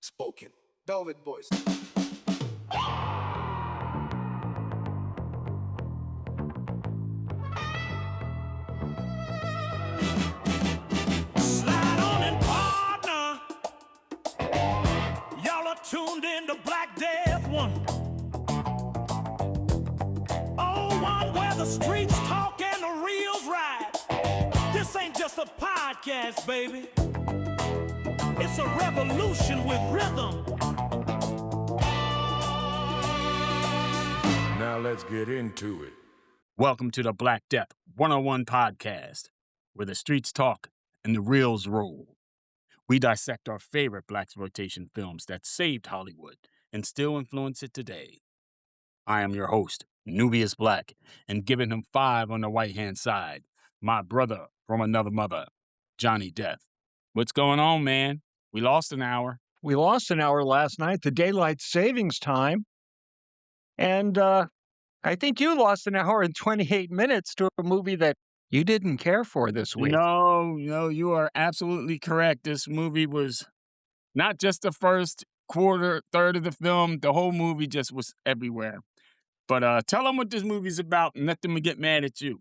Spoken. Velvet voice. Slide on in, partner. Y'all are tuned in to Black Death One. Oh, one where the streets talk and the reels ride. This ain't just a podcast, baby. It's a revolution with rhythm. Now let's get into it. Welcome to the Black Death 101 podcast, where the streets talk and the reels roll. We dissect our favorite Blaxploitation films that saved Hollywood and still influence it today. I am your host, Nubius Black, and giving him 5 on the right-hand side, my brother from another mother, Johnny Deth. What's going on, man? We lost an hour. We lost an hour last night, the daylight savings time. And I think you lost an hour and 28 minutes to a movie that you didn't care for this week. No, you are absolutely correct. This movie was not just the first third of the film. The whole movie just was everywhere. But tell them what this movie's about and let them get mad at you.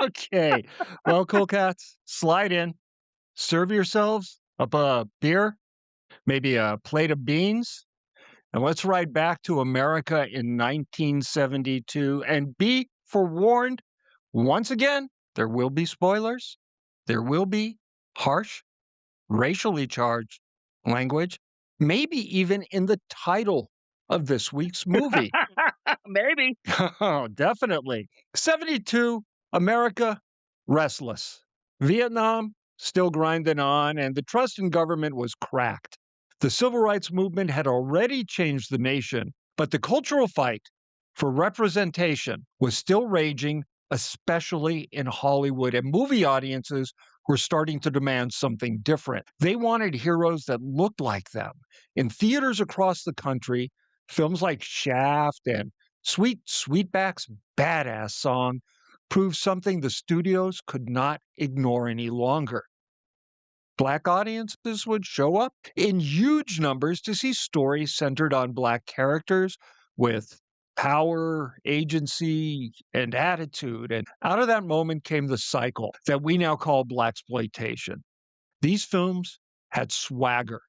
Okay. Well, cool cats, slide in, serve yourselves up a beer, maybe a plate of beans, and let's ride back to America in 1972 and be forewarned. Once again, there will be spoilers. There will be harsh, racially charged language, maybe even in the title of this week's movie. Maybe. Oh, definitely. 72, America, restless. Vietnam, still grinding on, and the trust in government was cracked. The civil rights movement had already changed the nation, but the cultural fight for representation was still raging, especially in Hollywood, and movie audiences were starting to demand something different. They wanted heroes that looked like them. In theaters across the country, films like Shaft and Sweetback's Badass Song proved something the studios could not ignore any longer. Black audiences would show up in huge numbers to see stories centered on Black characters with power, agency, and attitude. And out of that moment came the cycle that we now call Blaxploitation. These films had swagger,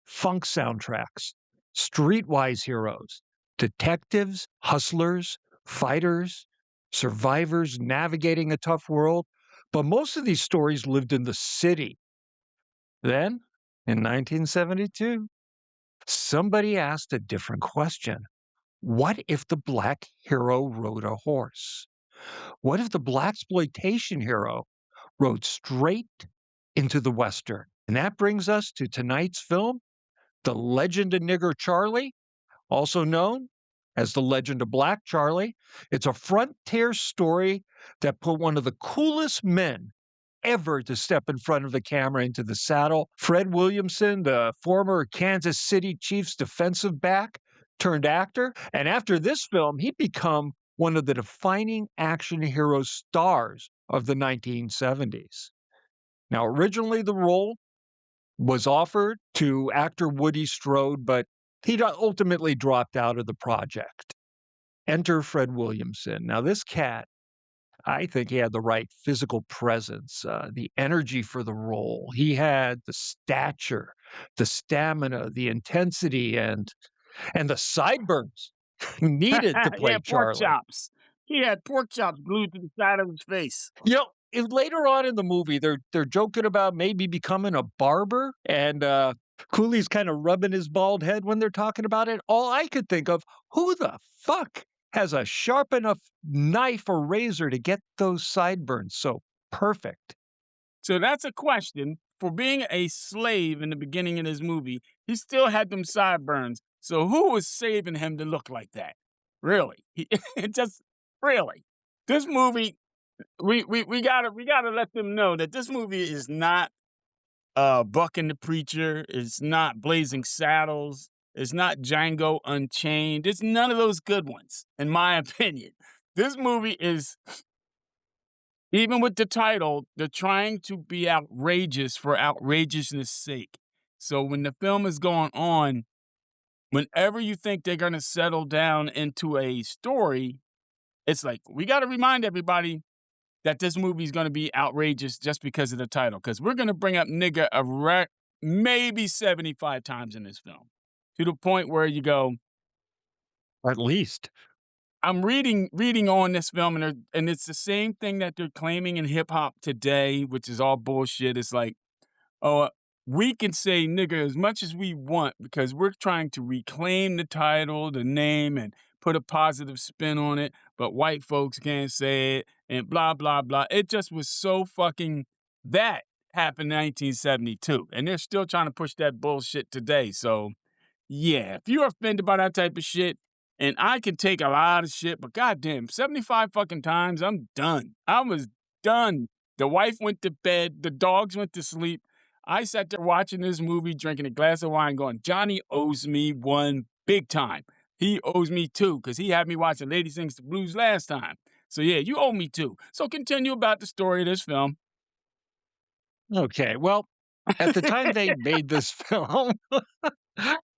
funk soundtracks, streetwise heroes, detectives, hustlers, fighters, survivors navigating a tough world. But most of these stories lived in the city. Then, in 1972, somebody asked a different question. What if the Black hero rode a horse? What if the Blaxploitation hero rode straight into the Western? And that brings us to tonight's film, The Legend of Nigger Charlie, also known as The Legend of Black Charley. It's a frontier story that put one of the coolest men ever to step in front of the camera into the saddle. Fred Williamson, the former Kansas City Chiefs defensive back turned actor. And after this film, he'd become one of the defining action hero stars of the 1970s. Now, originally the role was offered to actor Woody Strode, but he ultimately dropped out of the project. Enter Fred Williamson. Now, this cat, I think he had the right physical presence, the energy for the role. He had the stature, the stamina, the intensity, and the sideburns needed to play pork Charlie. chops. He had pork chops glued to the side of his face. You know, later on in the movie, they're joking about maybe becoming a barber, and Cooley's kind of rubbing his bald head when they're talking about it. All I could think of, who the fuck has a sharp enough knife or razor to get those sideburns so perfect? So that's a question. For being a slave in the beginning of this movie, he still had them sideburns. So who was saving him to look like that? Really? Really. This movie, we gotta let them know that this movie is not Buck and the Preacher. It's not Blazing Saddles. It's not Django Unchained. It's none of those good ones, in my opinion. This movie is, even with the title, they're trying to be outrageous for outrageousness' sake. So when the film is going on, whenever you think they're gonna settle down into a story, it's like, we gotta remind everybody that this movie is gonna be outrageous just because of the title, because we're gonna bring up nigga maybe 75 times in this film, to the point where you go, At least. I'm reading on this film, and it's the same thing that they're claiming in hip hop today, which is all bullshit. It's like, oh, we can say nigga as much as we want because we're trying to reclaim the title, the name, and put a positive spin on it, but white folks can't say it, and blah, blah, blah. It just was so fucking, that happened in 1972, and they're still trying to push that bullshit today. So, yeah, if you're offended by that type of shit, and I can take a lot of shit, but goddamn, 75 fucking times, I'm done. I was done. The wife went to bed, the dogs went to sleep. I sat there watching this movie, drinking a glass of wine, going, Johnny owes me one big time. He owes me two, because he had me watching Lady Sings the Blues last time. So yeah, you owe me two. So continue about the story of this film. Okay, well, at the time they made this film,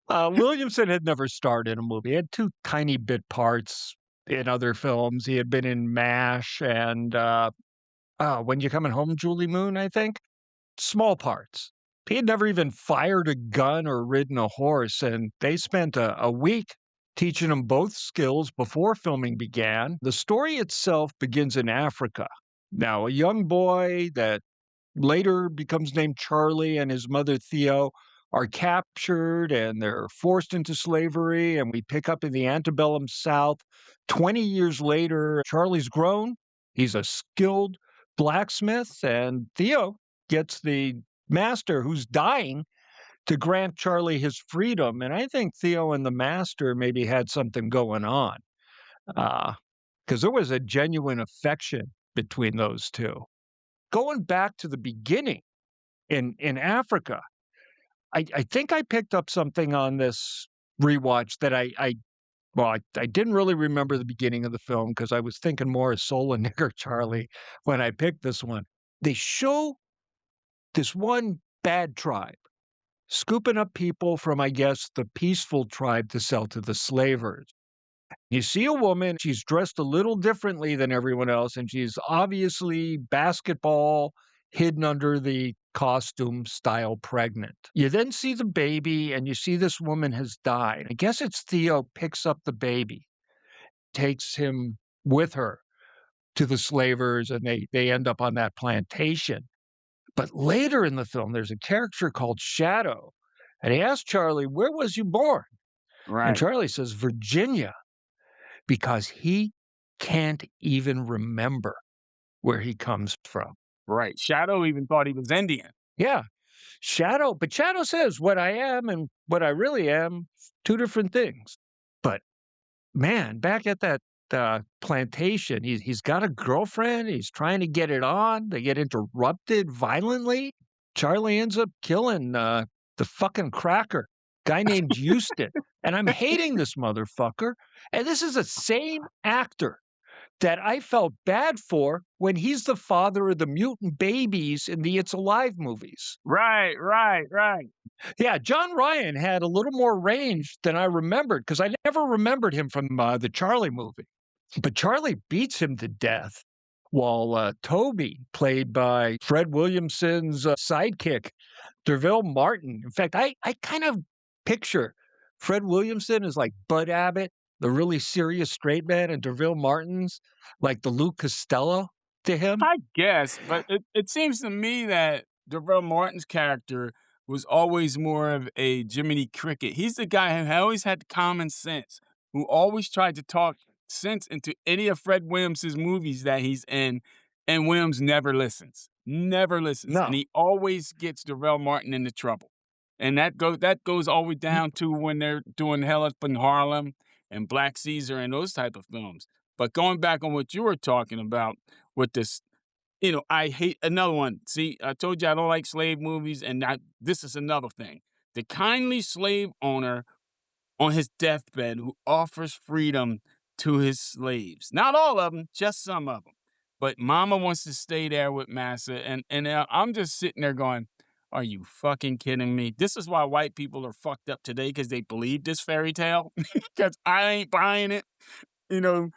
Williamson had never starred in a movie. He had two tiny bit parts in other films. He had been in MASH and When You Coming Home, Julie Moon, I think. Small parts. He had never even fired a gun or ridden a horse, and they spent a week teaching him both skills before filming began. The story itself begins in Africa. Now, a young boy that later becomes named Charlie and his mother Theo are captured and they're forced into slavery, and we pick up in the antebellum South. 20 years later, Charlie's grown. He's a skilled blacksmith, and Theo gets the master who's dying to grant Charlie his freedom. And I think Theo and the master maybe had something going on because there was a genuine affection between those two. Going back to the beginning in Africa, I think I picked up something on this rewatch that I didn't really remember the beginning of the film because I was thinking more of Soul and Nigger Charlie when I picked this one. They show this one bad tribe scooping up people from, I guess, the peaceful tribe to sell to the slavers. You see a woman, she's dressed a little differently than everyone else, and she's obviously basketball hidden under the costume style pregnant. You then see the baby, and you see this woman has died. I guess it's Theo picks up the baby, takes him with her to the slavers, and they end up on that plantation. But later in the film, there's a character called Shadow, and he asks Charlie, "Where was you born?" And Right. Charlie says, "Virginia," because he can't even remember where he comes from. Right. Shadow even thought he was Indian. Yeah, but Shadow says, "What I am and what I really am, two different things." But man, back at that plantation, he's got a girlfriend. He's trying to get it on. They get interrupted violently. Charlie ends up killing the fucking cracker guy named Houston, and I'm hating this motherfucker. And this is the same actor that I felt bad for when he's the father of the mutant babies in the It's Alive movies. Right. Yeah, John Ryan had a little more range than I remembered because I never remembered him from the Charlie movie. But Charlie beats him to death while Toby, played by Fred Williamson's sidekick, Derville Martin. In fact, I kind of picture Fred Williamson as like Bud Abbott, the really serious straight man, and Derville Martin's like the Lou Costello to him. I guess, but it seems to me that Darrell Martin's character was always more of a Jiminy Cricket. He's the guy who always had common sense, who always tried to talk sense into any of Fred Williams's movies that he's in, and Williams never listens. Never listens. No. And he always gets Darrell Martin into trouble. And that goes all the way down to when they're doing Hell Up in Harlem and Black Caesar and those type of films. But going back on what you were talking about with this, I hate another one. See, I told you I don't like slave movies, and this is another thing. The kindly slave owner on his deathbed who offers freedom to his slaves. Not all of them, just some of them. But Mama wants to stay there with Massa, and I'm just sitting there going, Are you fucking kidding me? This is why white people are fucked up today because they believe this fairy tale. Because I ain't buying it. You know,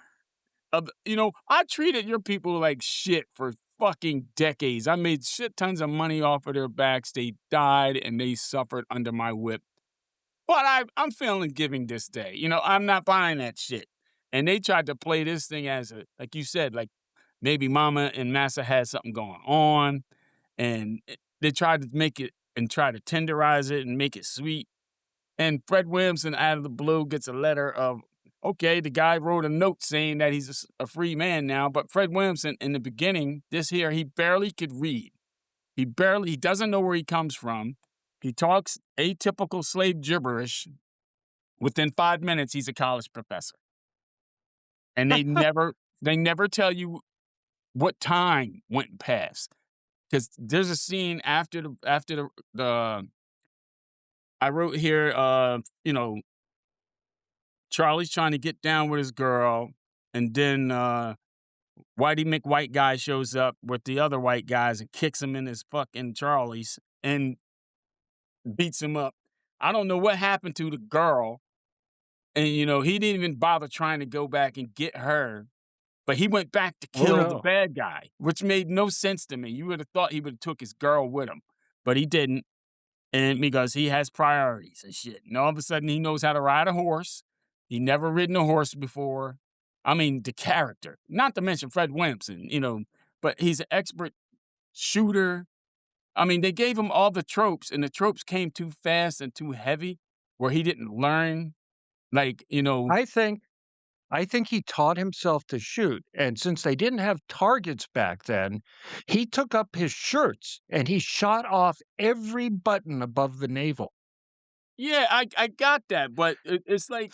I treated your people like shit for fucking decades. I made shit tons of money off of their backs. They died and they suffered under my whip. But I'm feeling giving this day. I'm not buying that shit. And they tried to play this thing as like you said, like maybe Mama and Massa had something going on, and they tried to make it and try to tenderize it and make it sweet. And Fred Williamson, out of the blue, gets a letter of, okay, the guy wrote a note saying that he's a free man now. But Fred Williamson, in the beginning, he barely could read. He doesn't know where he comes from. He talks atypical slave gibberish. Within 5 minutes, he's a college professor. And they never tell you what time went past. Because there's a scene after the I wrote here, Charlie's trying to get down with his girl, and then Whitey McWhite guy shows up with the other white guys and kicks him in his fucking Charlie's and beats him up. I don't know what happened to the girl, and he didn't even bother trying to go back and get her, but he went back to kill the bad guy, which made no sense to me. You would have thought he would have took his girl with him, but he didn't, and because he has priorities and shit. And all of a sudden, he knows how to ride a horse. He never ridden a horse before. I mean, the character, not to mention Fred Williamson, but he's an expert shooter. I mean, they gave him all the tropes, and the tropes came too fast and too heavy where he didn't learn. Like, I think he taught himself to shoot, and since they didn't have targets back then, he took up his shirts and he shot off every button above the navel. Yeah, I got that, but it's like,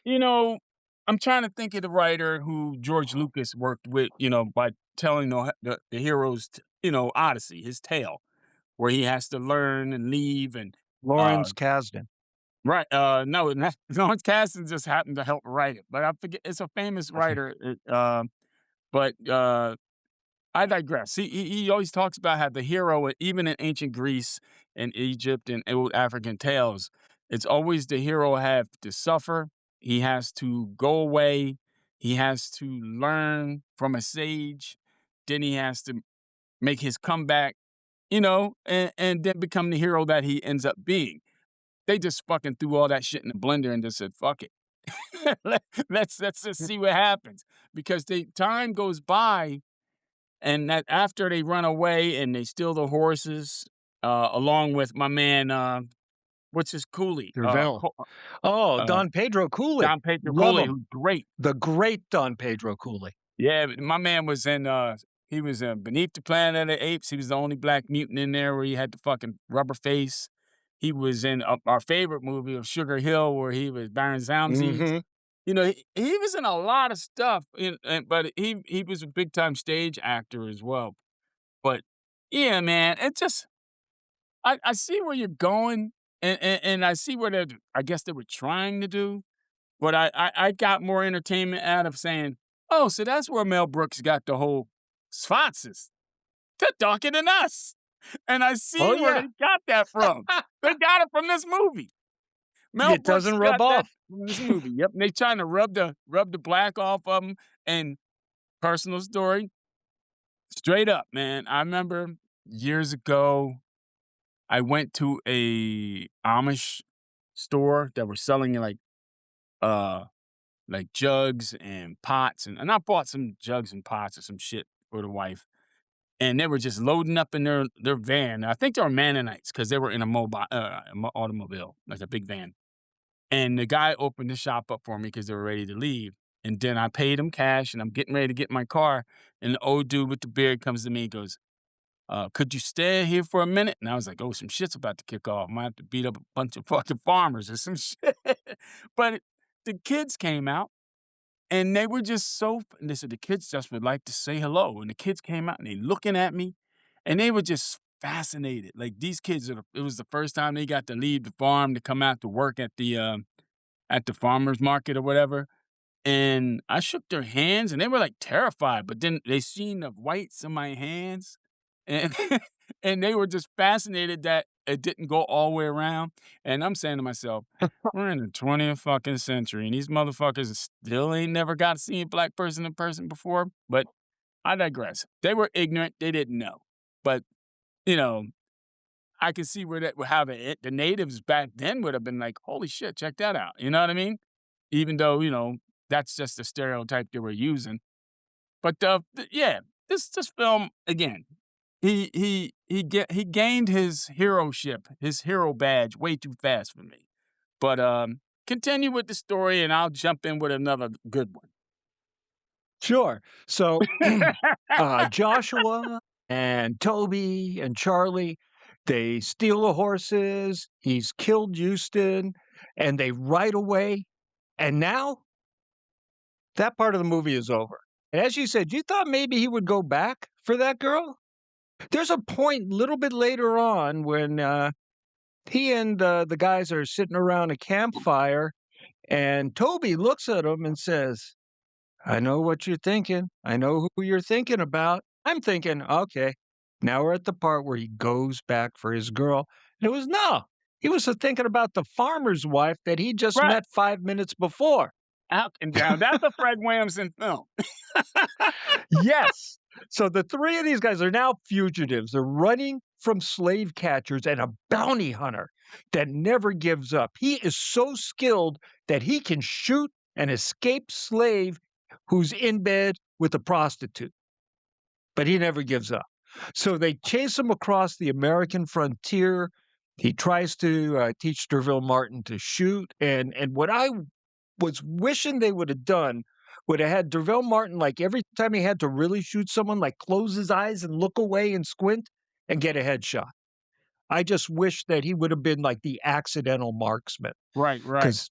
I'm trying to think of the writer who George Lucas worked with, by telling the hero's, Odyssey, his tale, where he has to learn and leave and Lawrence Kasdan. right. No, Lawrence Kasdan just happened to help write it, but I forget. It's a famous writer. But I digress. He always talks about how the hero, even in ancient Greece and Egypt and old African tales, it's always the hero have to suffer. He has to go away. He has to learn from a sage. Then he has to make his comeback, and then become the hero that he ends up being. They just fucking threw all that shit in the blender and just said, fuck it. Let's just see what happens. Because time goes by, and that after they run away and they steal the horses, along with my man, what's his Cooley? Don Pedro Cooley. Don Pedro Cooley, who's great. The great Don Pedro Cooley. Yeah, my man was in, he was Beneath the Planet of the Apes. He was the only black mutant in there where he had the fucking rubber face. He was in our favorite movie of Sugar Hill where he was Baron Zalmzies. Mhm. He was in a lot of stuff, but he was a big time stage actor as well. But yeah, man, it just I see where you're going, and I see what I guess they were trying to do, but I got more entertainment out of saying, oh, so that's where Mel Brooks got the whole Sfotzes. They're darker than us. And I see where they got that from. They got it from this movie. Mel It Brooks doesn't got rub that off. from this movie. Yep, and they trying to rub the black off of them. And personal story, straight up, man. I remember years ago, I went to a Amish store that were selling like jugs and pots, and I bought some jugs and pots or some shit for the wife. And they were just loading up in their van. I think they were Mennonites because they were in a mobile automobile, like a big van. And the guy opened the shop up for me because they were ready to leave. And then I paid him cash, and I'm getting ready to get in my car. And the old dude with the beard comes to me and goes, could you stay here for a minute? And I was like, oh, some shit's about to kick off. I might have to beat up a bunch of fucking farmers or some shit. But the kids came out. And they were just and they said, the kids just would like to say hello. And the kids came out and they looking at me and they were just fascinated. Like these kids, it was the first time they got to leave the farm to come out to work at the farmer's market or whatever. And I shook their hands and they were like terrified, but then they seen the whites in my hands and And they were just fascinated that it didn't go all the way around. And I'm saying to myself, we're in the 20th fucking century, and these motherfuckers still ain't never got to see a black person in person before. But I digress. They were ignorant. They didn't know. But, you know, I can see how the natives back then would have been like, holy shit, check that out. You know what I mean? Even though, that's just the stereotype they were using. But yeah, this film again, he gained his heroship, his hero badge way too fast for me. But continue with the story, and I'll jump in with another good one. Sure. So Joshua and Toby and Charlie, they steal the horses. He's killed Houston, and they ride away. And now that part of the movie is over. And as you said, you thought maybe he would go back for that girl? There's a point a little bit later on when he and the guys are sitting around a campfire, and Toby looks at him and says, I know what you're thinking. I know who you're thinking about. I'm thinking, okay, now we're at the part where he goes back for his girl. And he was thinking about the farmer's wife that he just Right. met 5 minutes before. Out and down. That's a Fred Williamson film. Yes. So the three of these guys are now fugitives. They're running from slave catchers and a bounty hunter that never gives up. He is so skilled that he can shoot an escaped slave who's in bed with a prostitute, but he never gives up. So they chase him across the American frontier. He tries to teach Derville Martin to shoot. And what I was wishing they would have done would have had Derville Martin, like every time he had to really shoot someone, like close his eyes and look away and squint and get a headshot. I just wish that he would have been like the accidental marksman. Right. Because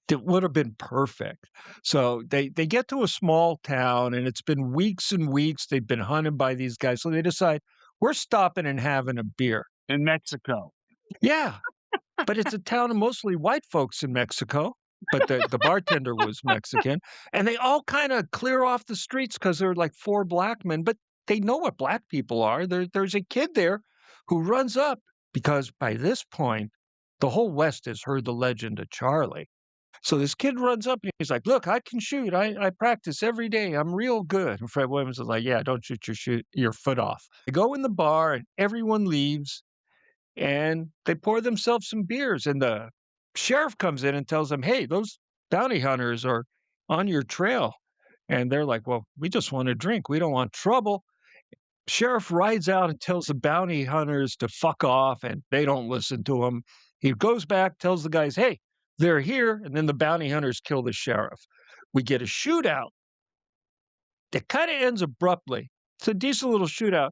it would have been perfect. So they get to a small town, and it's been weeks and weeks. They've been hunted by these guys. So they decide, we're stopping and having a beer. In Mexico. Yeah. But it's a town of mostly white folks in Mexico. But the bartender was Mexican. And they all kind of clear off the streets because they're like 4 black men. But they know what black people are. There's a kid there who runs up because by this point, the whole West has heard the legend of Charlie. So this kid runs up and he's like, look, I can shoot. I practice every day. I'm real good. And Fred Williams is like, yeah, don't shoot your foot off. They go in the bar and everyone leaves and they pour themselves some beers. And the sheriff comes in and tells them, hey, those bounty hunters are on your trail. And they're like, well, we just want to drink. We don't want trouble. Sheriff rides out and tells the bounty hunters to fuck off, and they don't listen to him. He goes back, tells the guys, hey, they're here, and then the bounty hunters kill the sheriff. We get a shootout that kind of ends abruptly. It's a decent little shootout,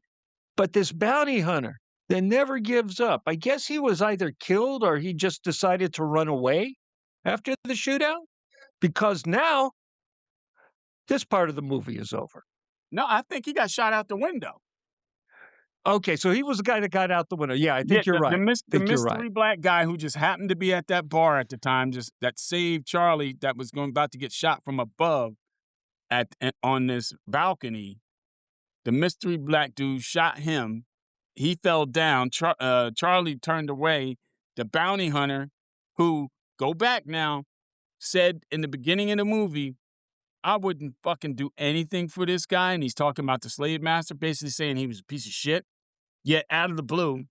but this bounty hunter that never gives up, I guess he was either killed or he just decided to run away after the shootout, because now this part of the movie is over. No, I think he got shot out the window. Okay, so he was the guy that got out the window. Yeah, I think you're right. The mystery black guy who just happened to be at that bar at the time, just that saved Charlie, that was about to get shot from above on this balcony. The mystery black dude shot him. He fell down. Charlie turned away. The bounty hunter, who, go back now, said in the beginning of the movie, I wouldn't fucking do anything for this guy. And he's talking about the slave master, basically saying he was a piece of shit. Yet out of the blue,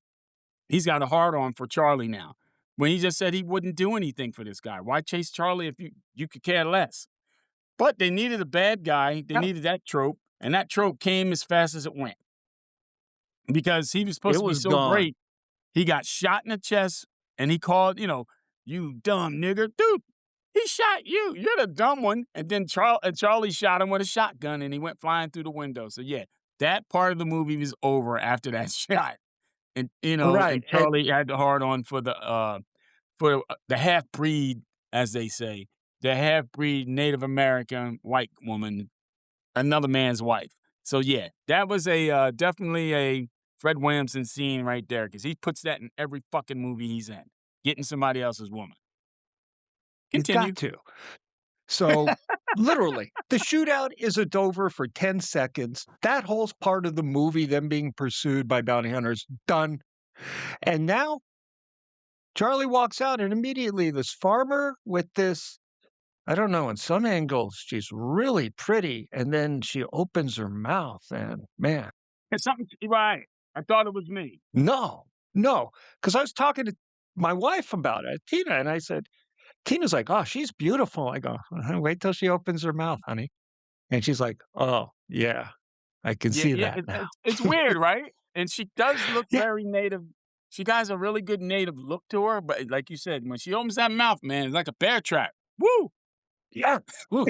he's got a hard on for Charlie now. When he just said he wouldn't do anything for this guy. Why chase Charlie if you could care less? But they needed a bad guy. They needed that trope. And that trope came as fast as it went. Because he was supposed to be so great. He got shot in the chest and he called, you dumb nigger. Dude, he shot you. You're the dumb one. And then Charlie shot him with a shotgun and he went flying through the window. So yeah, that part of the movie was over after that shot. And, and Charlie had the hard on for the half-breed, as they say, the half-breed Native American white woman, another man's wife. So yeah, that was definitely a Fred Williamson scene right there, because he puts that in every fucking movie he's in, getting somebody else's woman. Continue. He's got to. So Literally, the shootout isn't over for 10 seconds. That whole part of the movie, them being pursued by bounty hunters, done. And now Charlie walks out, and immediately this farmer with this, I don't know, in some angles, she's really pretty. And then she opens her mouth, and man, It's something right. I thought it was me. no, no. Because I was talking to my wife about it, Tina, and I said, Tina's like, oh, she's beautiful. I go, wait till she opens her mouth, honey. And she's like, oh, yeah, I can Yeah, see yeah, that now. it's weird, right? And she does look Yeah, very native. She has a really good native look to her, but like you said, when she opens that mouth, man, it's like a bear trap. Woo! yeah. Oof.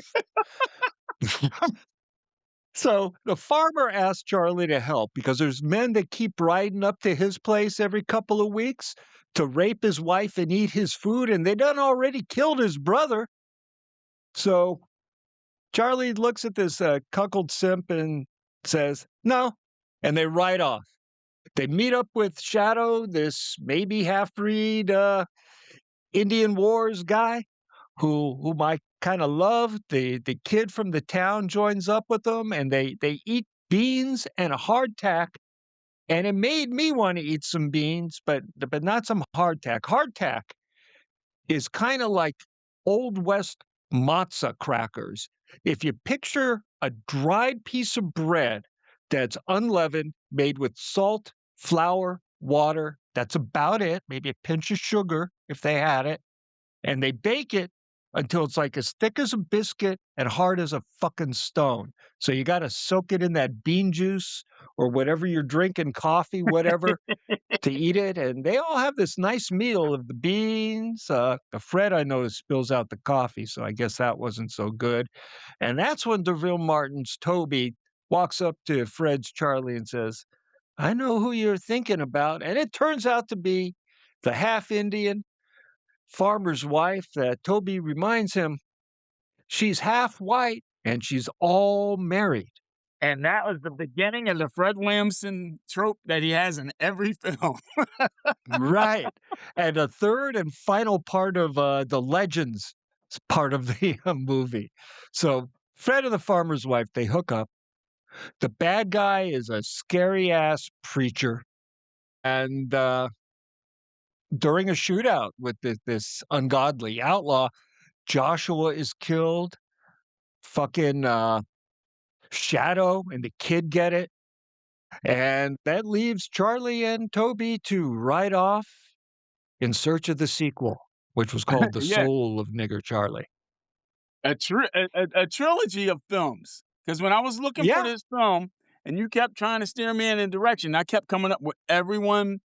So the farmer asked Charlie to help because there's men that keep riding up to his place every couple of weeks to rape his wife and eat his food, and they done already killed his brother. So Charlie looks at this cuckold simp and says, no, and they ride off. They meet up with Shadow, this maybe half-breed Indian Wars guy whom I kind of love. The kid from the town joins up with them, and they eat beans and a hardtack, and it made me want to eat some beans, but not some hardtack. Hardtack is kind of like Old West matzah crackers. If you picture a dried piece of bread that's unleavened, made with salt, flour, water, that's about it, maybe a pinch of sugar if they had it, and they bake it until it's like as thick as a biscuit and hard as a fucking stone. So you got to soak it in that bean juice or whatever you're drinking, coffee, whatever, to eat it. And they all have this nice meal of the beans. Fred, I noticed, spills out the coffee, so I guess that wasn't so good. And that's when DeVille Martin's Toby walks up to Fred's Charlie and says, I know who you're thinking about. And it turns out to be the half Indian farmer's wife that Toby reminds him she's half white and she's all married. And that was the beginning of the Fred Williamson trope that he has in every film. Right. And a third and final part of the legends part of the movie. So Fred and the farmer's wife, they hook up. The bad guy is a scary ass preacher. And during a shootout with this ungodly outlaw, Joshua is killed. Fucking Shadow and the kid get it. And that leaves Charlie and Toby to ride off in search of the sequel, which was called The Yeah, Soul of Nigger Charlie. a trilogy of films. Because when I was looking for Yeah. this film, and you kept trying to steer me in a direction, I kept coming up with everyone,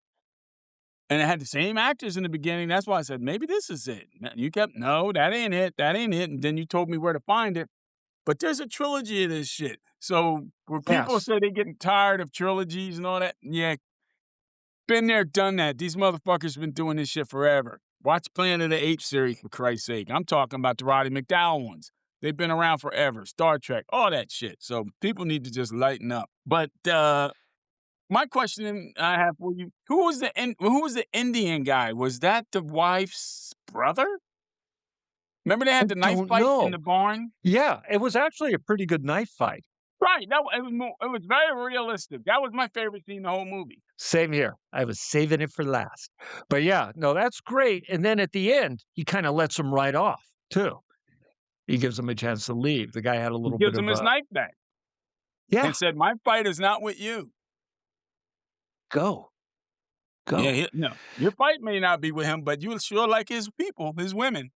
and it had the same actors in the beginning. That's why I said maybe this is it. You kept no, that ain't it, and then you told me where to find it. But there's a trilogy of this shit. So when people Yes. say they're getting tired of trilogies and all that, yeah, been there, done that. These motherfuckers been doing this shit forever. Watch Planet of the Apes series, for Christ's sake. I'm talking about the Roddy McDowell ones. They've been around forever. Star Trek, all that shit. So people need to just lighten up. But my question I have for you: who was the Indian guy? Was that the wife's brother? Remember they I had the knife don't fight in know. the barn? Yeah, it was actually a pretty good knife fight. Right. It was very realistic. That was my favorite scene in the whole movie. Same here. I was saving it for last. But yeah, no, that's great. And then at the end, he kind of lets him ride off too. He gives him a chance to leave. The guy had a He little gives bit him of his a knife back yeah, and said, "My fight is not with you." go. Yeah, Go. no, your fight may not be with him, but you sure like his people, his women.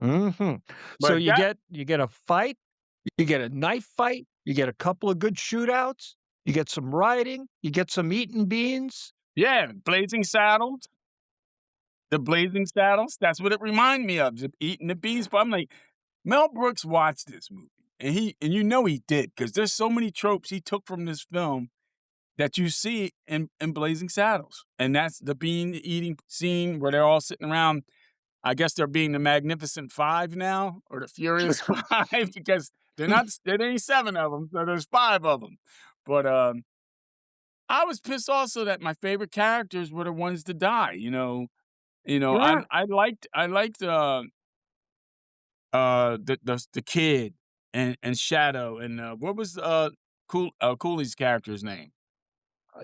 Hmm. So But that, you get a fight, you get a knife fight, you get a couple of good shootouts, you get some riding, you get some eating beans. yeah, Blazing Saddles, the Blazing Saddles. That's what it reminded me of. Just eating the beans. But I'm like, Mel Brooks watched this movie, and you know he did because there's so many tropes he took from this film that you see in Blazing Saddles, and that's the bean eating scene where they're all sitting around. I guess they're being the Magnificent Five now, or the Furious Five, because there ain't seven of them, so there's five of them. But I was pissed also that my favorite characters were the ones to die. Yeah. I liked the kid and Shadow and what was Cooley's character's name?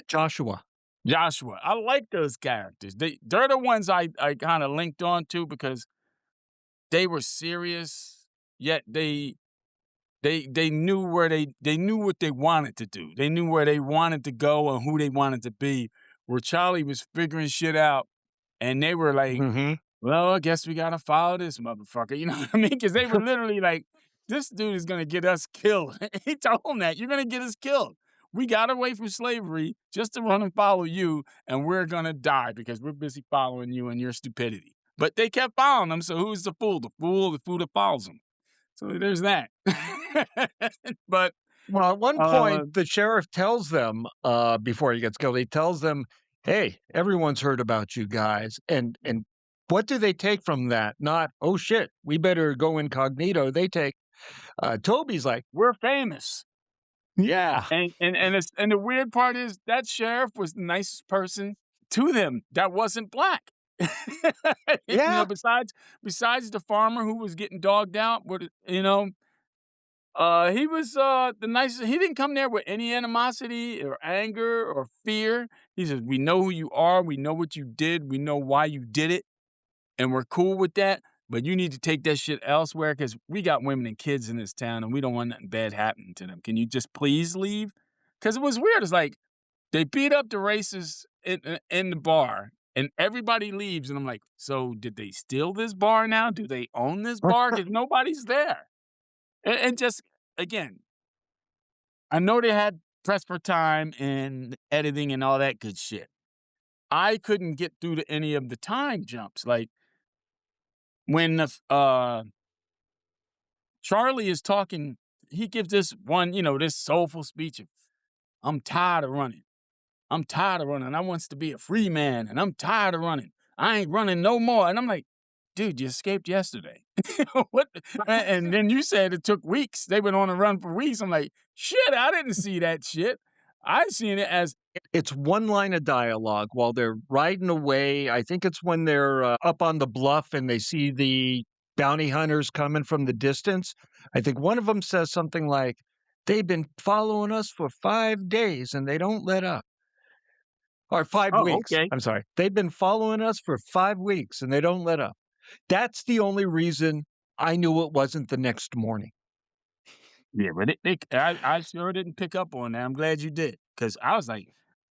Joshua. Joshua. I like those characters. They're the ones I kind of linked on to because they were serious, yet they knew where they knew what they wanted to do. They knew where they wanted to go and who they wanted to be. Where Charlie was figuring shit out, and they were like, Mhm. "Well, I guess we gotta follow this motherfucker." You know what I mean? Because they were literally like, "This dude is gonna get us killed." He told them that you're gonna get us killed. We got away from slavery just to run and follow you, and we're gonna die because we're busy following you and your stupidity. But they kept following them. So who's the fool? The fool that follows them. So there's that. But Well, at one uh, point, the sheriff tells them, before he gets killed, he tells them, "Hey, everyone's heard about you guys." And what do they take from that? Not, "Oh shit, we better go incognito." They take, Toby's like, we're famous. "Yeah, And the weird part is that sheriff was the nicest person to them that wasn't black. yeah, Besides the farmer who was getting dogged out, he was the nicest. He didn't come there with any animosity or anger or fear. He says, "We know who you are. We know what you did. We know why you did it, and we're cool with that. But you need to take that shit elsewhere because we got women and kids in this town, and we don't want nothing bad happening to them. Can you just please leave?" Because it was weird. It's like they beat up the racists in the bar, and everybody leaves, and I'm like, so did they steal this bar now? Do they own this bar? Because nobody's there. And just again, I know they had press for time and editing and all that good shit. I couldn't get through to any of the time jumps. Like when Charlie is talking, he gives this one, this soulful speech of, "I'm tired of running. I'm tired of running. I wants to be a free man, and I'm tired of running. I ain't running no more." And I'm like, dude, you escaped yesterday. What? And then you said it took weeks. They went on a run for weeks. I'm like, shit, I didn't see that shit. I seen it as, It's one line of dialogue while they're riding away. I think it's when they're up on the bluff and they see the bounty hunters coming from the distance. I think one of them says something like, "They've been following us for 5 days and they don't let up." Or 5 weeks. okay. I'm sorry. "They've been following us for 5 weeks and they don't let up." That's the only reason I knew it wasn't the next morning. Yeah, but I sure didn't pick up on that. I'm glad you did. Because I was like,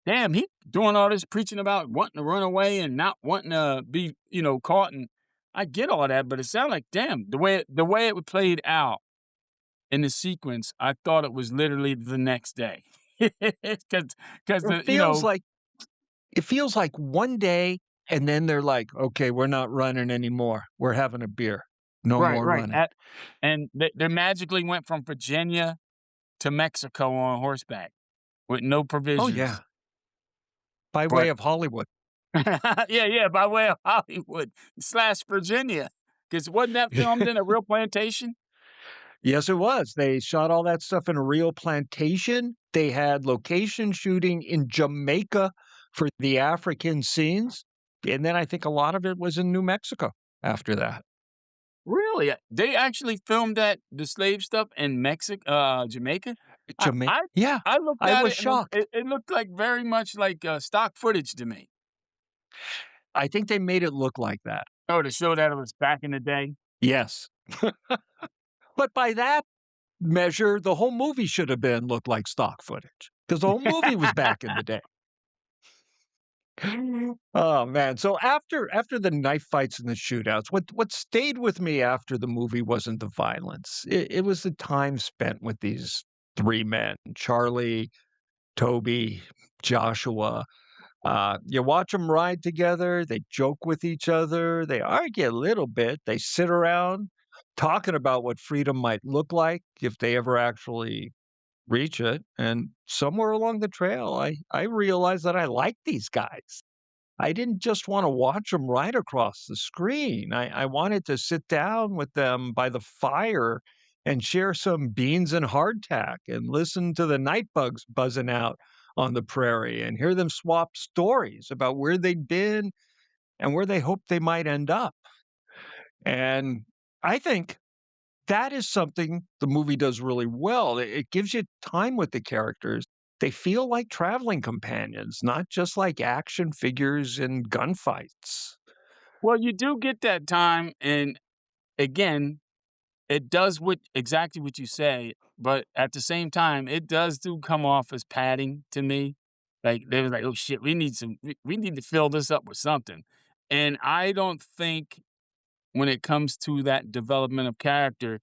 damn, he doing all this preaching about wanting to run away and not wanting to be, caught. And I get all that, but it sounded like, damn, the way it played out in the sequence, I thought it was literally the next day. Because It feels like it feels like one day and then they're like, "Okay, we're not running anymore. We're having a beer. No right, more right. running." And they magically went from Virginia to Mexico on horseback with no Oh provisions. yeah, by way But of Hollywood. yeah, by way of Hollywood / Virginia. Because wasn't that filmed in a real plantation? Yes, it was. They shot all that stuff in a real plantation. They had location shooting in Jamaica for the African scenes, and then I think a lot of it was in New Mexico after that. Really? They actually filmed the slave stuff in Jamaica? I Jamaica, I yeah, I looked I at was it and it shocked. it it looked like very much like, stock footage to me. I think they made it look like that. Oh, to show that it was back in the day? Yes. But by that measure, the whole movie should have been looked like stock footage because the whole movie was back in the day. Oh man! So after the knife fights and the shootouts, what stayed with me after the movie wasn't the violence. It was the time spent with these three men: Charlie, Toby, Joshua. You watch them ride together. They joke with each other. They argue a little bit. They sit around talking about what freedom might look like if they ever actually reach it. And somewhere along the trail, I realized that I like these guys. I didn't just want to watch them ride across the screen. I wanted to sit down with them by the fire and share some beans and hardtack and listen to the night bugs buzzing out on the prairie and hear them swap stories about where they'd been and where they hoped they might end up. And I think that is something the movie does really well. It gives you time with the characters. They feel like traveling companions, not just like action figures in gunfights. Well, you do get that time, and again, it does what exactly what you say, but at the same time, it does do come off as padding to me. Like they was like, "Oh shit, we need to fill this up with something." And I don't think when it comes to that development of character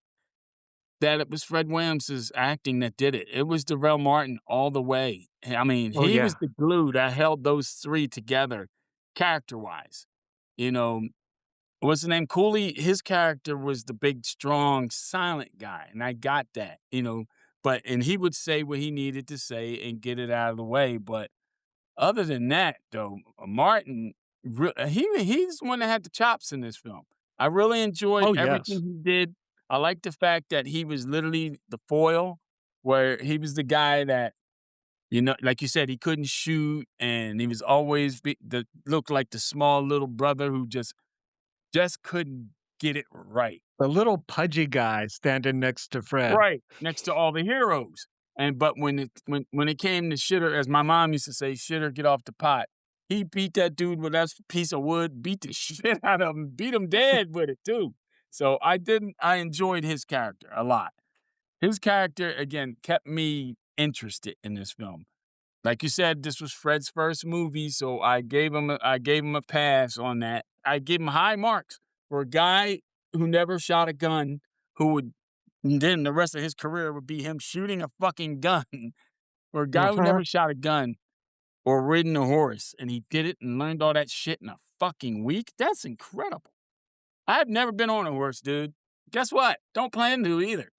that it was Fred Williamson's acting that did it. It was Darrell Martin all the way. I mean, Oh, he was yeah. the glue that held those three together character-wise. You know, what's the name? Cooley, his character was the big, strong, silent guy, and I got that, but and he would say what he needed to say and get it out of the way, but other than that, though, Martin, he's the one that had the chops in this film. I really enjoyed Oh, yes. everything he did. I like the fact that he was literally the foil, where he was the guy that, like you said, he couldn't shoot, and he was always looked like the small little brother who just couldn't get it right. The little pudgy guy standing next to Fred. Right, next to all the heroes. But when it came to shitter, as my mom used to say, "Shitter, get off the pot." He beat that dude with that piece of wood, beat the shit out of him, beat him dead with it too. So I enjoyed his character a lot. His character again kept me interested in this film. Like you said, this was Fred's first movie, so I gave him a pass on that. I gave him high marks for a guy who never shot a gun, who would then the rest of his career would be him shooting a fucking gun. For a guy who Mhm. never shot a gun or ridden a horse, and he did it and learned all that shit in a fucking week. That's incredible. I've never been on a horse, dude. Guess what? Don't plan to either.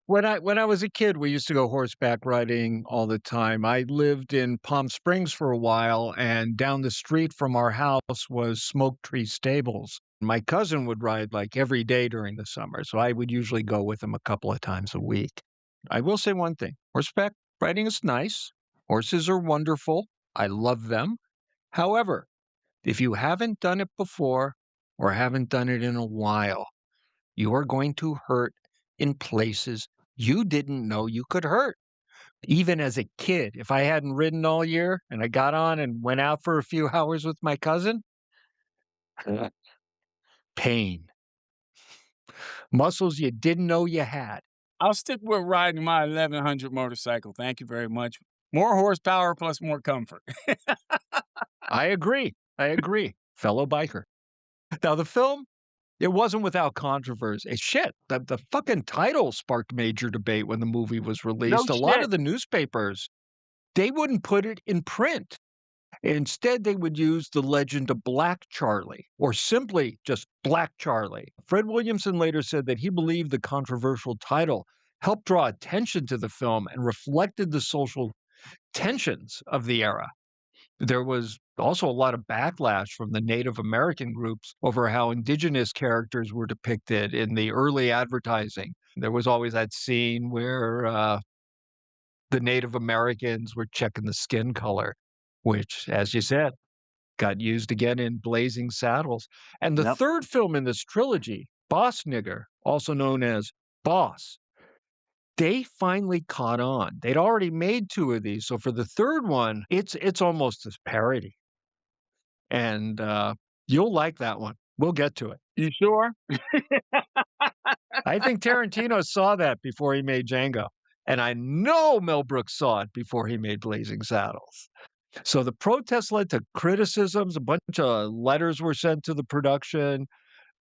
When I was a kid, we used to go horseback riding all the time. I lived in Palm Springs for a while, and down the street from our house was Smoke Tree Stables. My cousin would ride like every day during the summer, so I would usually go with him a couple of times a week. I will say one thing, horseback riding is nice. Horses are wonderful. I love them. However, if you haven't done it before or haven't done it in a while, you are going to hurt in places you didn't know you could hurt. Even as a kid, if I hadn't ridden all year and I got on and went out for a few hours with my cousin, pain. Muscles you didn't know you had. I'll stick with riding my 1100 motorcycle. Thank you very much. More horsepower plus more comfort. I agree. I agree. Fellow biker. Now, the film, it wasn't without controversy. Shit, the fucking title sparked major debate when the movie was No released. A lot shit. of the newspapers, they wouldn't put it in print. Instead, they would use the legend of Black Charley, or simply just Black Charley. Fred Williamson later said that he believed the controversial title helped draw attention to the film and reflected the social tensions of the era. There was also a lot of backlash from the Native American groups over how indigenous characters were depicted in the early advertising. There was always that scene where the Native Americans were checking the skin color, which, as you said, got used again in Blazing Saddles. And the Yep. third film in this trilogy, Boss Nigger, also known as Boss, they finally caught on. They'd already made two of these, so for the third one, it's almost a parody, and you'll like that one. We'll get to it. You sure? I think Tarantino saw that before he made Django, and I know Mel Brooks saw it before he made Blazing Saddles. So the protests led to criticisms. A bunch of letters were sent to the production.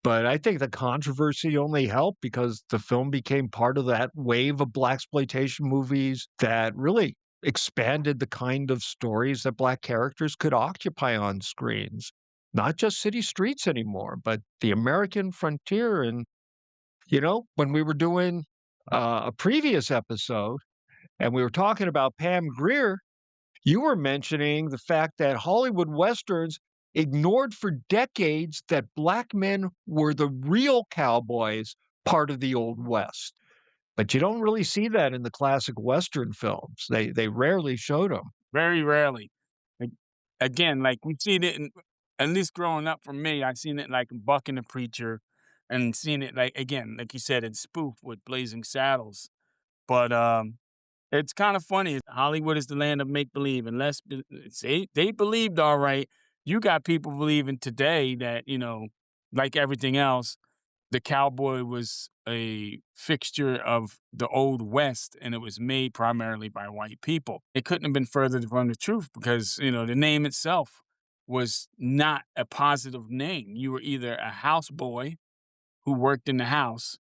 But I think the controversy only helped because the film became part of that wave of blaxploitation movies that really expanded the kind of stories that Black characters could occupy on screens. Not just city streets anymore, but the American frontier. And, when we were doing a previous episode and we were talking about Pam Grier, you were mentioning the fact that Hollywood Westerns ignored for decades that Black men were the real cowboys, part of the Old West. But you don't really see that in the classic Western films. They rarely showed them. Very rarely. Like, again, like we've seen it at least growing up for me, I've seen it like in Buck and the Preacher. and seen it, like, again, like you said, in spoof with Blazing Saddles. But it's kind of funny. Hollywood is the land of make believe. Unless they believed all right, you got people believing today that, like everything else, the cowboy was a fixture of the Old West, and it was made primarily by white people. It couldn't have been further from the truth because, the name itself was not a positive name. You were either a houseboy who worked in the house,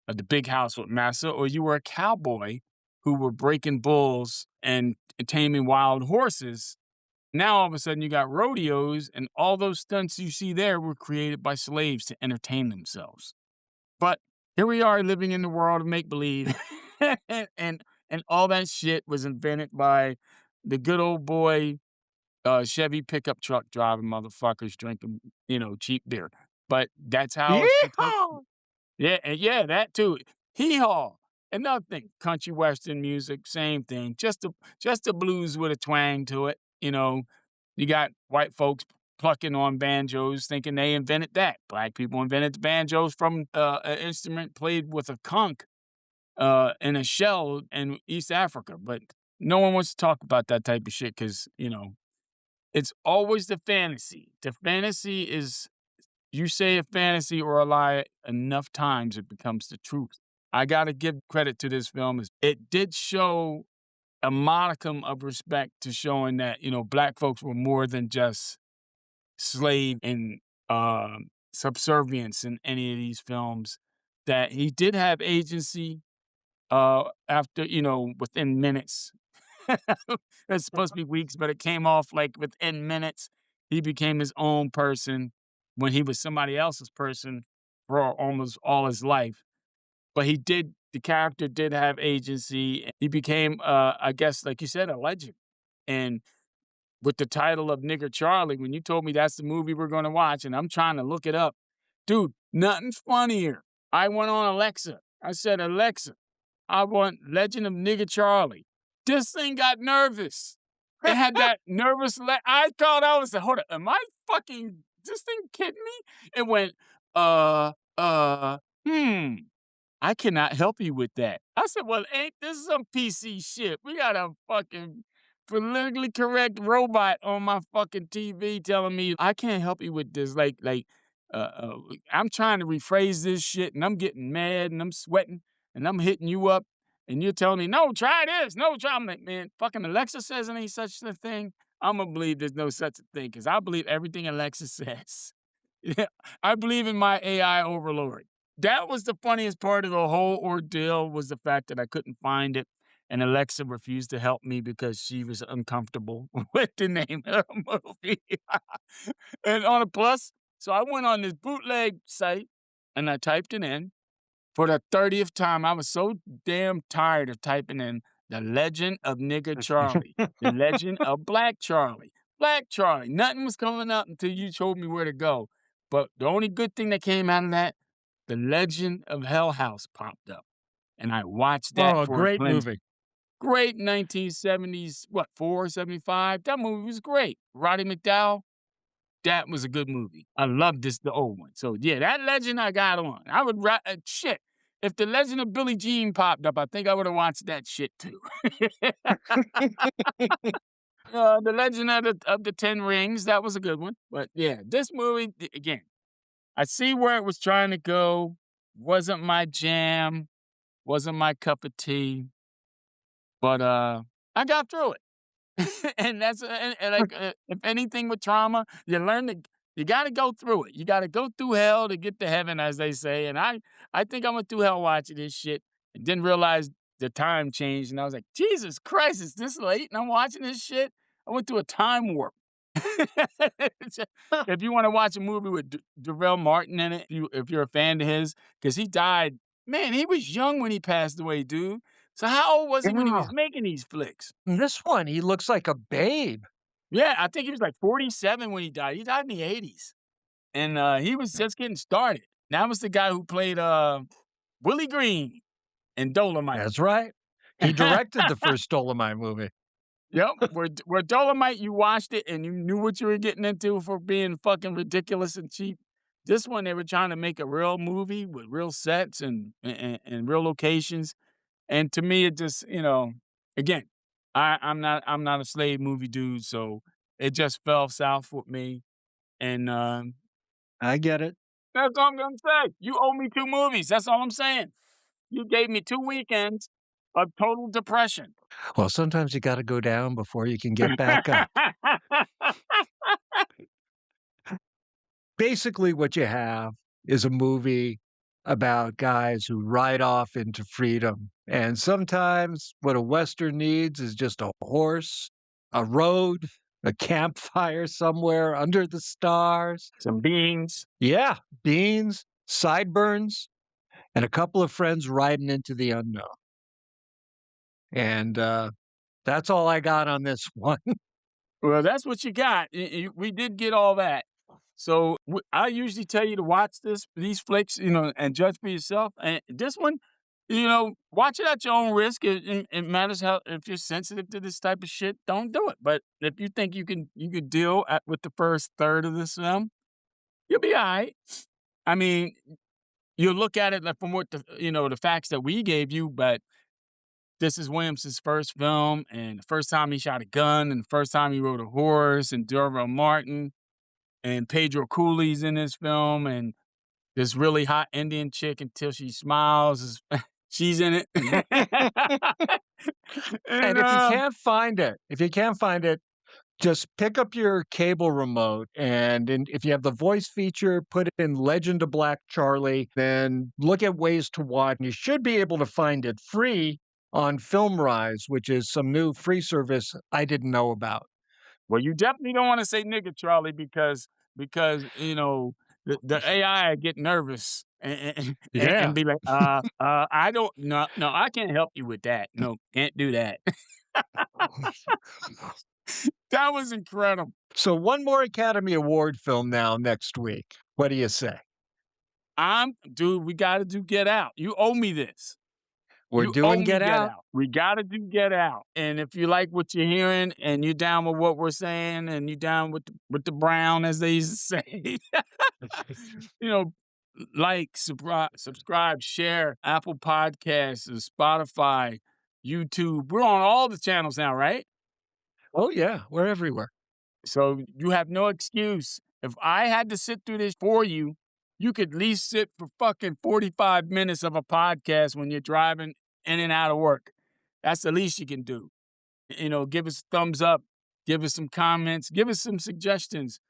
the big house with massa, or you were a cowboy who were breaking bulls and taming wild horses. Now, all of a sudden, you got rodeos, and all those stunts you see there were created by slaves to entertain themselves. But here we are living in the world of make-believe, and all that shit was invented by the good old boy Chevy pickup truck driving motherfuckers drinking, cheap beer. But that's how it's supposed. Yeehaw! Yeah, that too. Hee-haw. Another thing, country western music, same thing. Just a blues with a twang to it. You got white folks plucking on banjos, thinking they invented that. Black people invented the banjos from an instrument played with a conch in a shell in East Africa. But no one wants to talk about that type of shit because, it's always the fantasy. The fantasy is, you say a fantasy or a lie enough times, it becomes the truth. I got to give credit to this film. It did show a modicum of respect to showing that, black folks were more than just slave and subservience in any of these films, that he did have agency after, within minutes. It's supposed to be weeks, but it came off like within minutes. He became his own person when he was somebody else's person for almost all his life. But the character did have agency. He became, I guess, like you said, a legend. And with the title of Nigger Charlie, when you told me that's the movie we're going to watch, and I'm trying to look it up, dude, nothing funnier. I went on Alexa. I said, Alexa, I want Legend of Nigger Charlie. This thing got nervous. It had that nervous. I thought I was, hold up, am I fucking, this thing kidding me? It went, I cannot help you with that. I said, well, ain't this some PC shit? We got a fucking politically correct robot on my fucking TV telling me I can't help you with this. I'm trying to rephrase this shit, and I'm getting mad, and I'm sweating, and I'm hitting you up, and you're telling me, no, try this. No, try. I'm like, man, fucking Alexa says there ain't such a thing. I'm going to believe there's no such a thing, because I believe everything Alexa says. Yeah, I believe in my AI overlord. That was the funniest part of the whole ordeal, was the fact that I couldn't find it, and Alexa refused to help me because she was uncomfortable with the name of the movie. And on a plus, so I went on this bootleg site, and I typed it in. For the 30th time, I was so damn tired of typing in The Legend of Nigger Charlie, The Legend of Black Charlie, Black Charlie. Nothing was coming up until you told me where to go. But the only good thing that came out of that, The Legend of Hell House popped up. And I watched that Oh, a for great cleanse. movie. Great 1970s, 75? That movie was great. Roddy McDowell, that was a good movie. I loved the old one. So, yeah, that Legend I got on. I would, shit. If The Legend of Billie Jean popped up, I think I would have watched that shit too. The Legend of the Ten Rings, that was a good one. But yeah, this movie, again, I see where it was trying to go. Wasn't my jam. Wasn't my cup of tea. But I got through it. And that's if anything with trauma, you got to go through it. You got to go through hell to get to heaven, as they say. And I think I went through hell watching this shit and didn't realize the time changed. And I was like, Jesus Christ, it's this late and I'm watching this shit? I went through a time warp. If you want to watch a movie with Darrell Martin in it, if you're a fan of his, because he died, man, he was young when he passed away, dude. So how old was he when he was making these flicks? In this one, he looks like a babe. Yeah, I think he was like 47 when he died. He died in the 80s. And he was just getting started. That was the guy who played Willie Green in Dolomite. That's right. He directed the first Dolomite movie. Yep. Where Dolomite, you watched it and you knew what you were getting into for being fucking ridiculous and cheap. This one, they were trying to make a real movie with real sets and real locations. And to me, it just, again, I'm not a slave movie dude, so it just fell south with me. And I get it. that's all I'm gonna say. You owe me 2 movies. That's all I'm saying. You gave me 2 weekends of total depression. Well, sometimes you got to go down before you can get back up. Basically, what you have is a movie about guys who ride off into freedom. And sometimes what a Western needs is just a horse, a road, a campfire somewhere under the stars. Some beans. Yeah, beans, sideburns, and a couple of friends riding into the unknown. And that's all I got on this one. Well, that's what you got. We did get all that. So I usually tell you to watch these flicks, and judge for yourself. And this one, watch it at your own risk. It matters how. If you're sensitive to this type of shit, don't do it. But if you think you can deal with the first third of this film, you'll be all right. I mean, you look at it like from what the facts that we gave you, but this is Williamson's first film, and the first time he shot a gun, and the first time he rode a horse, and Durrell Martin. And Pedro Cooley's in this film, and this really hot Indian chick Until She Smiles, she's in it. And if you can't find it, just pick up your cable remote, and if you have the voice feature, put in Legend of Black Charley, then look at ways to watch. You should be able to find it free on FilmRise, which is some new free service I didn't know about. Well, you definitely don't want to say nigga, Charlie, because the AI get nervous and be like, I don't, no, I can't help you with that. No, can't do that. That was incredible. So one more Academy Award film now next week. What do you say? Dude, we got to do Get Out. You owe me this. We're doing Get Out. We got to do Get Out. And if you like what you're hearing and you're down with what we're saying and you're down with the brown, as they used to say, like, subscribe, share, Apple Podcasts, Spotify, YouTube. We're on all the channels now, right? Oh, yeah. We're everywhere. So you have no excuse. If I had to sit through this for you, you could at least sit for fucking 45 minutes of a podcast when you're driving in and out of work. That's the least you can do. Give us a thumbs up, give us some comments, give us some suggestions,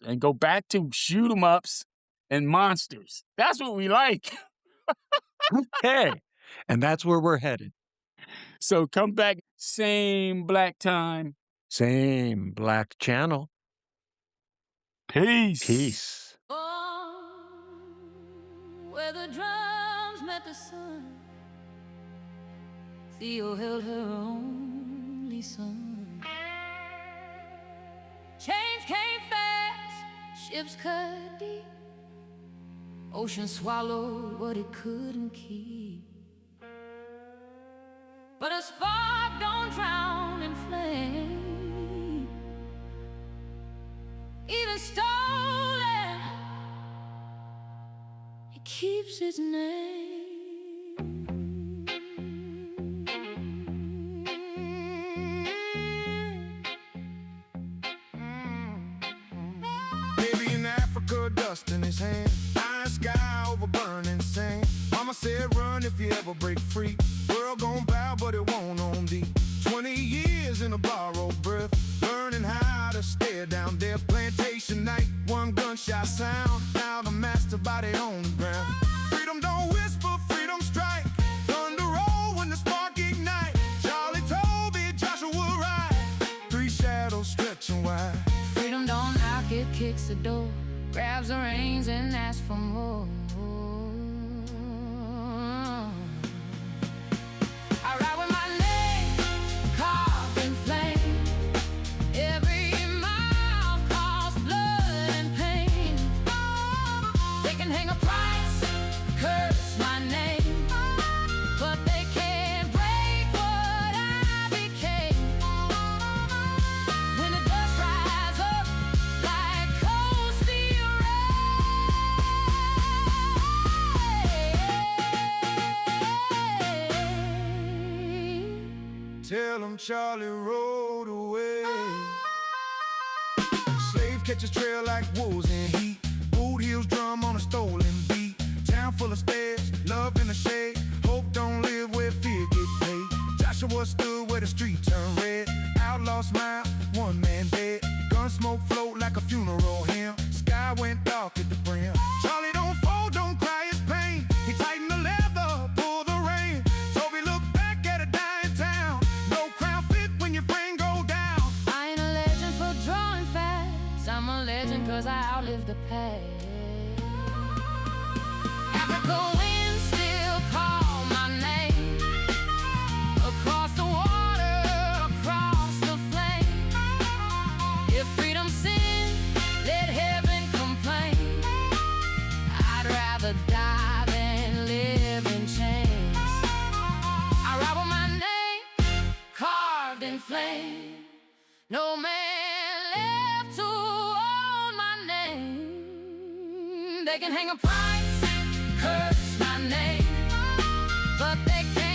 and go back to shoot 'em ups and monsters. That's what we like. Okay. And that's where we're headed. So come back, same black time. Same black channel. Peace. Peace. Where the drums met the sun, Theo held her only son. Chains came fast, ships cut deep, ocean swallowed what it couldn't keep. But a spark don't drown in flame, even stolen, it keeps its name. Baby in Africa, dust in his hand, iron sky over burning sand. Mama said run if you ever break free. World gon' bow but it won't on thee. 20 years in a borrowed breath, learning how to stare down death. Plantation night, one gunshot sound, now the master body on the ground. Freedom don't whisper, freedom strike, thunder roll when the spark ignite. Charlie, Toby, Joshua ride, 3 shadows stretching wide. Freedom don't knock, it kicks the door, grabs the reins and asks for more. I ride with my name carved in flame. Every mile costs blood and pain. They can hang a price, curse my name, but they can't break what I became. When the dust rises up like cold steel rain. Black Charley rode away. Slave catches trail like wolves in heat. Boot heels drum on a stolen beat. Town full of stairs, love in the shade. Hope don't live where fear get paid. Joshua stood where the street turned red. Outlaw smile, one man dead. Gun smoke float like a funeral hymn. Sky went dark at the brim. Charlie don't fold, don't cry his pain. He tightened the leather, pulled the rein. Toby looked back at a dying town. No crown fit when your brain go down. I ain't a legend for drawing fast. I'm a legend cause I outlived the past. Africa winds still call my name. Across the water, across the flame. If freedom sin, let heaven complain. I'd rather die than live in chains. I ride with my name carved in flame. No man left to own my name. They can hang a price, curse my name, but they can't